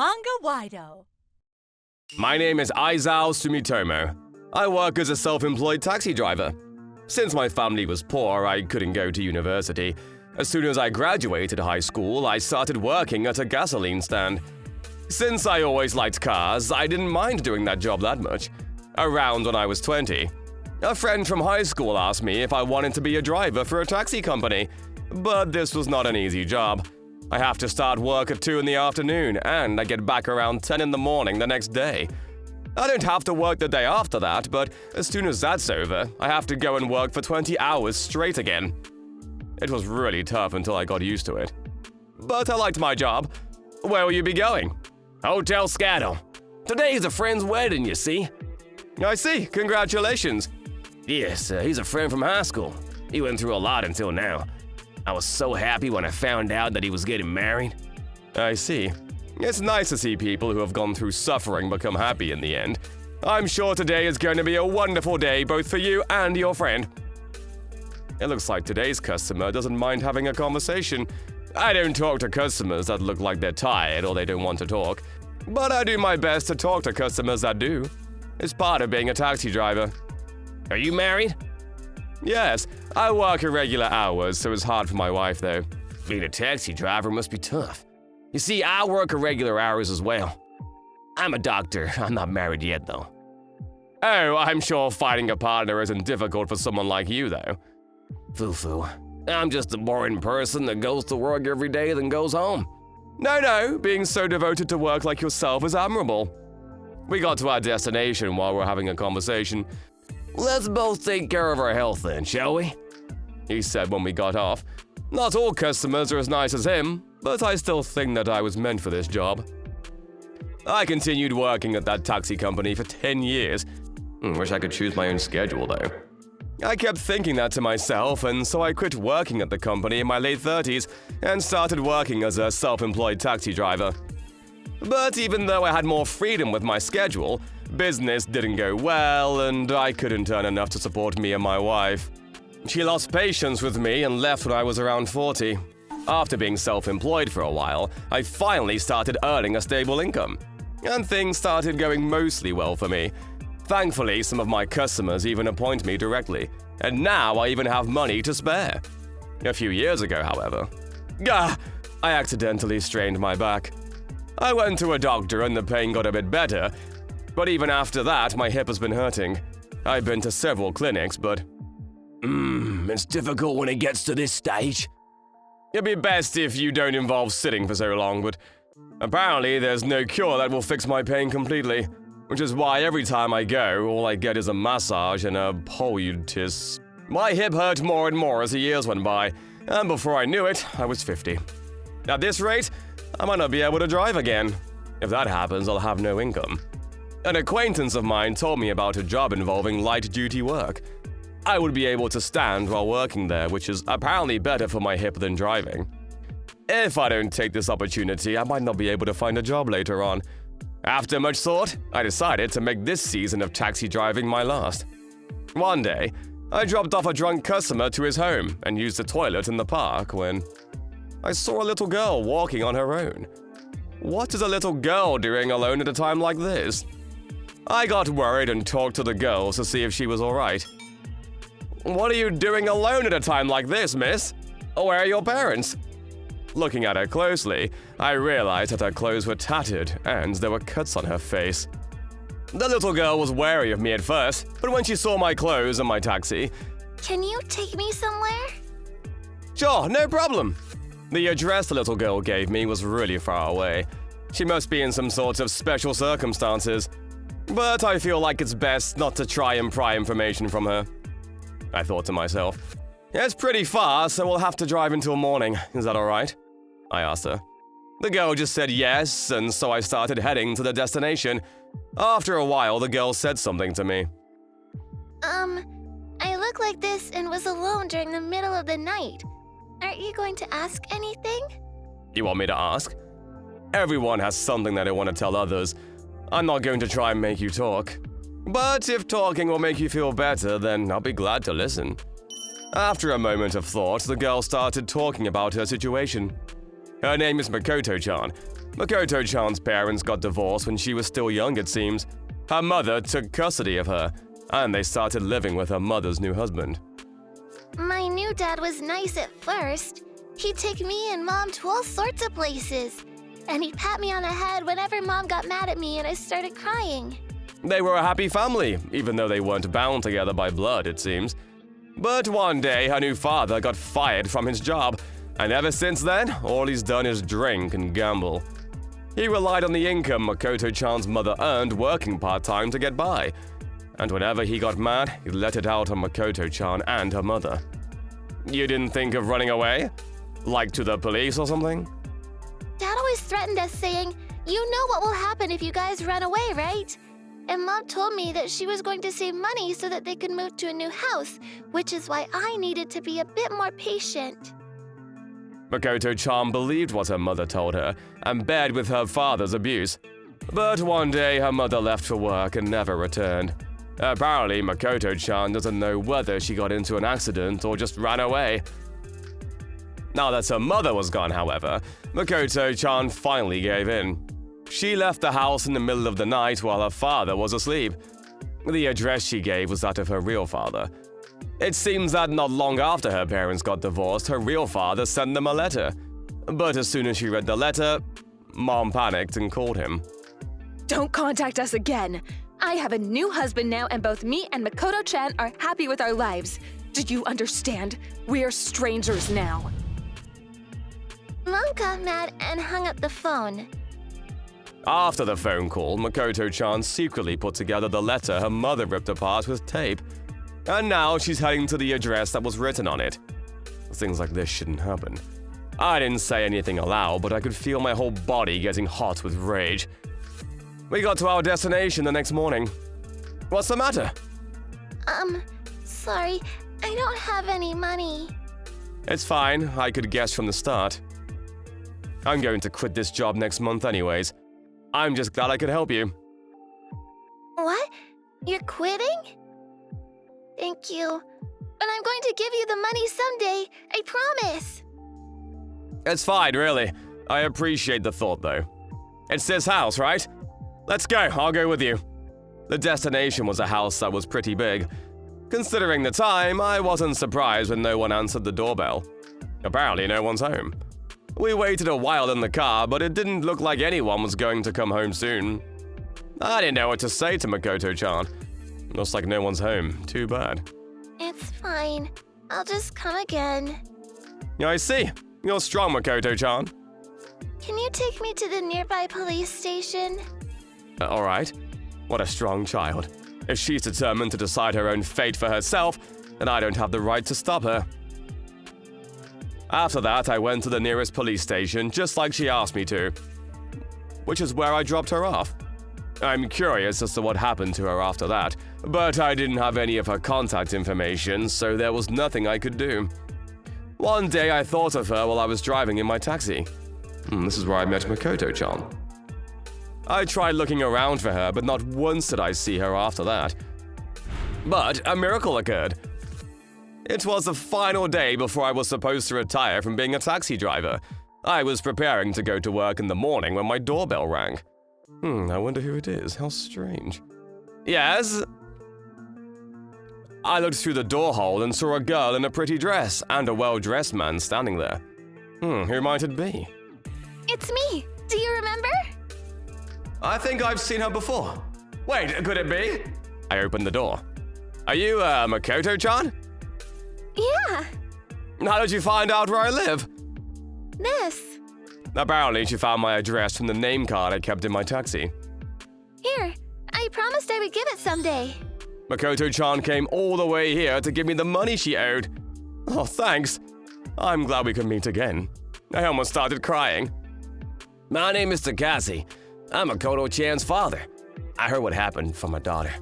Manga-Waido. My name is Aizawa Sumitomo. I work as a self-employed taxi driver. Since my family was poor, I couldn't go to university. As soon as I graduated high school, I started working at a gasoline stand. Since I always liked cars, I didn't mind doing that job that much. Around when I was 20, a friend from high school asked me if I wanted to be a driver for a taxi company. But this was not an easy job. I have to start work at 2 in the afternoon, and I get back around 10 in the morning the next day. I don't have to work the day after that, but as soon as that's over, I have to go and work for 20 hours straight again. It was really tough until I got used to it. But I liked my job. Where will you be going? Hotel Scattle. Today's a friend's wedding, you see. I see. Congratulations. Yes, he's a friend from high school. He went through a lot until now. I was so happy when I found out that he was getting married. I see. It's nice to see people who have gone through suffering become happy in the end. I'm sure today is going to be a wonderful day both for you and your friend. It looks like today's customer doesn't mind having a conversation. I don't talk to customers that look like they're tired or they don't want to talk. But I do my best to talk to customers that do. It's part of being a taxi driver. Are you married? Yes, I work irregular hours, so it's hard for my wife though. Being a taxi driver must be tough. You see, I work irregular hours as well. I'm a doctor. I'm not married yet, though. Oh, I'm sure finding a partner isn't difficult for someone like you, though. Foo-foo. I'm just a boring person that goes to work every day then goes home. No, being so devoted to work like yourself is admirable. We got to our destination while we're having a conversation. Let's both take care of our health then, shall we? He said when we got off. Not all customers are as nice as him, but I still think that I was meant for this job. I continued working at that taxi company for 10 years. Wish I could choose my own schedule, though. I kept thinking that to myself, and so I quit working at the company in my late 30s and started working as a self-employed taxi driver. But even though I had more freedom with my schedule, business didn't go well, and I couldn't earn enough to support me and my wife. She lost patience with me and left when I was around 40. After being self-employed for a while, I finally started earning a stable income. And things started going mostly well for me. Thankfully, some of my customers even appoint me directly, and now I even have money to spare. A few years ago, however, I accidentally strained my back. I went to a doctor and the pain got a bit better, but even after that, my hip has been hurting. I've been to several clinics, but it's difficult when it gets to this stage. It'd be best if you don't involve sitting for so long, but apparently there's no cure that will fix my pain completely, which is why every time I go, all I get is a massage and a poultice. My hip hurt more and more as the years went by, and before I knew it, I was 50. At this rate, I might not be able to drive again. If that happens, I'll have no income. An acquaintance of mine told me about a job involving light-duty work. I would be able to stand while working there, which is apparently better for my hip than driving. If I don't take this opportunity, I might not be able to find a job later on. After much thought, I decided to make this season of taxi driving my last. One day, I dropped off a drunk customer to his home and used the toilet in the park when I saw a little girl walking on her own. What is a little girl doing alone at a time like this? I got worried and talked to the girl to see if she was alright. What are you doing alone at a time like this, miss? Where are your parents? Looking at her closely, I realized that her clothes were tattered and there were cuts on her face. The little girl was wary of me at first, but when she saw my clothes and my taxi… Can you take me somewhere? Sure, no problem. The address the little girl gave me was really far away. She must be in some sort of special circumstances. But I feel like it's best not to try and pry information from her. I thought to myself, it's pretty far, so we'll have to drive until morning. Is that alright? I asked her. The girl just said yes, and so I started heading to the destination. After a while, the girl said something to me. I look like this and was alone during the middle of the night. Aren't you going to ask anything? You want me to ask? Everyone has something that they want to tell others. I'm not going to try and make you talk. But if talking will make you feel better, then I'll be glad to listen. After a moment of thought, the girl started talking about her situation. Her name is Makoto-chan. Makoto-chan's parents got divorced when she was still young, it seems. Her mother took custody of her, and they started living with her mother's new husband. My new dad was nice at first. He'd take me and Mom to all sorts of places. And he'd pat me on the head whenever Mom got mad at me and I started crying. They were a happy family, even though they weren't bound together by blood, it seems. But one day, her new father got fired from his job, and ever since then, all he's done is drink and gamble. He relied on the income Makoto-chan's mother earned working part-time to get by, and whenever he got mad, he let it out on Makoto-chan and her mother. You didn't think of running away? Like to the police or something? Dad always threatened us, saying, "You know what will happen if you guys run away, right?" And Mom told me that she was going to save money so that they could move to a new house, which is why I needed to be a bit more patient. Makoto-chan believed what her mother told her and bared with her father's abuse. But one day her mother left for work and never returned. Apparently, Makoto-chan doesn't know whether she got into an accident or just ran away. Now that her mother was gone, however, Makoto-chan finally gave in. She left the house in the middle of the night while her father was asleep. The address she gave was that of her real father. It seems that not long after her parents got divorced, her real father sent them a letter. But as soon as she read the letter, Mom panicked and called him. Don't contact us again. I have a new husband now, and both me and Makoto-chan are happy with our lives. Do you understand? We're strangers now. Mom got mad and hung up the phone. After the phone call, Makoto-chan secretly put together the letter her mother ripped apart with tape. And now she's heading to the address that was written on it. Things like this shouldn't happen. I didn't say anything aloud, but I could feel my whole body getting hot with rage. We got to our destination the next morning. What's the matter? Sorry, I don't have any money. It's fine, I could guess from the start. I'm going to quit this job next month anyways. I'm just glad I could help you. What? You're quitting? Thank you. But I'm going to give you the money someday, I promise. It's fine, really. I appreciate the thought, though. It's this house, right? Let's go, I'll go with you. The destination was a house that was pretty big. Considering the time, I wasn't surprised when no one answered the doorbell. Apparently, no one's home. We waited a while in the car, but it didn't look like anyone was going to come home soon. I didn't know what to say to Makoto-chan. Looks like no one's home. Too bad. It's fine. I'll just come again. Yeah, I see. You're strong, Makoto-chan. Can you take me to the nearby police station? All right. What a strong child. If she's determined to decide her own fate for herself, then I don't have the right to stop her. After that, I went to the nearest police station, just like she asked me to, which is where I dropped her off. I'm curious as to what happened to her after that, but I didn't have any of her contact information, so there was nothing I could do. One day I thought of her while I was driving in my taxi. This is where I met Makoto-chan. I tried looking around for her, but not once did I see her after that. But a miracle occurred. It was the final day before I was supposed to retire from being a taxi driver. I was preparing to go to work in the morning when my doorbell rang. I wonder who it is. How strange. Yes? I looked through the door hole and saw a girl in a pretty dress and a well-dressed man standing there. Who might it be? It's me. Do you remember? I think I've seen her before. Wait, could it be? I opened the door. Are you, Makoto-chan? Yeah. How did you find out where I live? This. Apparently, she found my address from the name card I kept in my taxi. Here. I promised I would give it someday. Makoto-chan came all the way here to give me the money she owed. Oh, thanks. I'm glad we could meet again. I almost started crying. My name is Takashi. I'm Makoto-chan's father. I heard what happened from my daughter.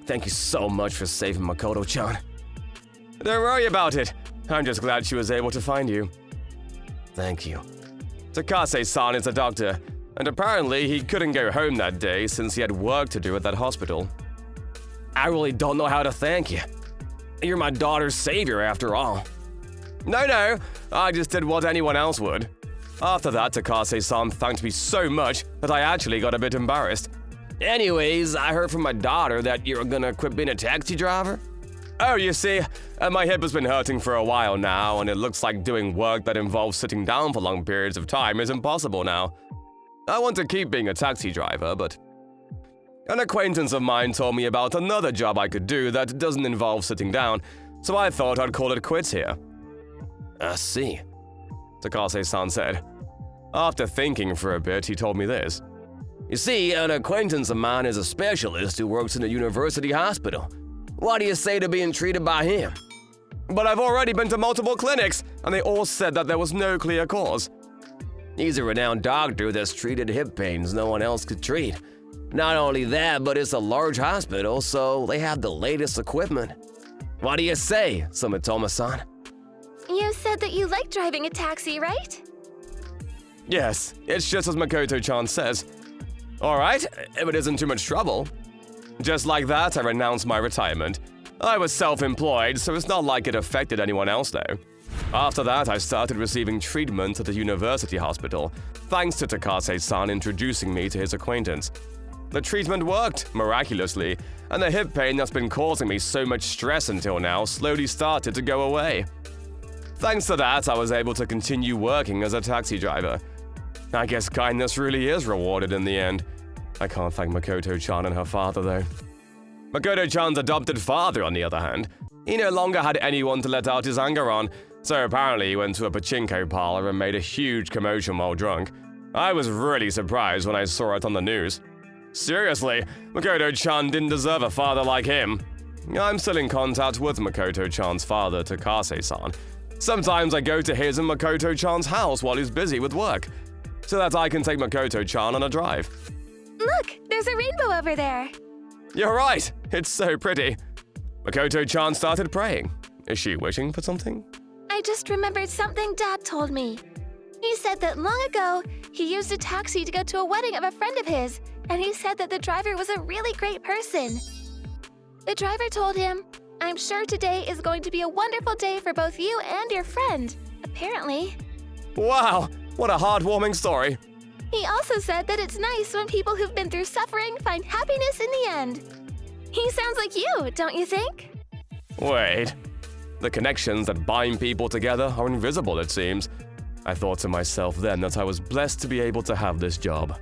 Thank you so much for saving Makoto-chan. Don't worry about it. I'm just glad she was able to find you. Thank you. Takase-san is a doctor, and apparently he couldn't go home that day since he had work to do at that hospital. I really don't know how to thank you. You're my daughter's savior after all. No, I just did what anyone else would. After that, Takase-san thanked me so much that I actually got a bit embarrassed. Anyways, I heard from my daughter that you're gonna quit being a taxi driver. Oh, you see, my hip has been hurting for a while now, and it looks like doing work that involves sitting down for long periods of time is impossible now. I want to keep being a taxi driver, but an acquaintance of mine told me about another job I could do that doesn't involve sitting down, so I thought I'd call it quits here. I see, Takase-san said. After thinking for a bit, he told me this. You see, an acquaintance of mine is a specialist who works in a university hospital. What do you say to being treated by him? But I've already been to multiple clinics, and they all said that there was no clear cause. He's a renowned doctor that's treated hip pains no one else could treat. Not only that, but it's a large hospital, so they have the latest equipment. What do you say, Sumitoma-san? You said that you like driving a taxi, right? Yes, it's just as Makoto-chan says. Alright, if it isn't too much trouble. Just like that, I renounced my retirement. I was self-employed, so it's not like it affected anyone else though. After that, I started receiving treatment at the university hospital, thanks to Takase-san introducing me to his acquaintance. The treatment worked, miraculously, and the hip pain that's been causing me so much stress until now slowly started to go away. Thanks to that, I was able to continue working as a taxi driver. I guess kindness really is rewarded in the end. I can't thank Makoto-chan and her father, though. Makoto-chan's adopted father, on the other hand, he no longer had anyone to let out his anger on, so apparently he went to a pachinko parlor and made a huge commotion while drunk. I was really surprised when I saw it on the news. Seriously, Makoto-chan didn't deserve a father like him. I'm still in contact with Makoto-chan's father, Takase-san. Sometimes I go to his and Makoto-chan's house while he's busy with work, so that I can take Makoto-chan on a drive. Look, there's a rainbow over there. You're right, it's so pretty. Makoto-chan started praying. Is she wishing for something? I just remembered something Dad told me. He said that long ago, he used a taxi to go to a wedding of a friend of his, and he said that the driver was a really great person. The driver told him, "I'm sure today is going to be a wonderful day for both you and your friend," apparently. Wow, what a heartwarming story. He also said that it's nice when people who've been through suffering find happiness in the end. He sounds like you, don't you think? Wait, the connections that bind people together are invisible, it seems. I thought to myself then that I was blessed to be able to have this job.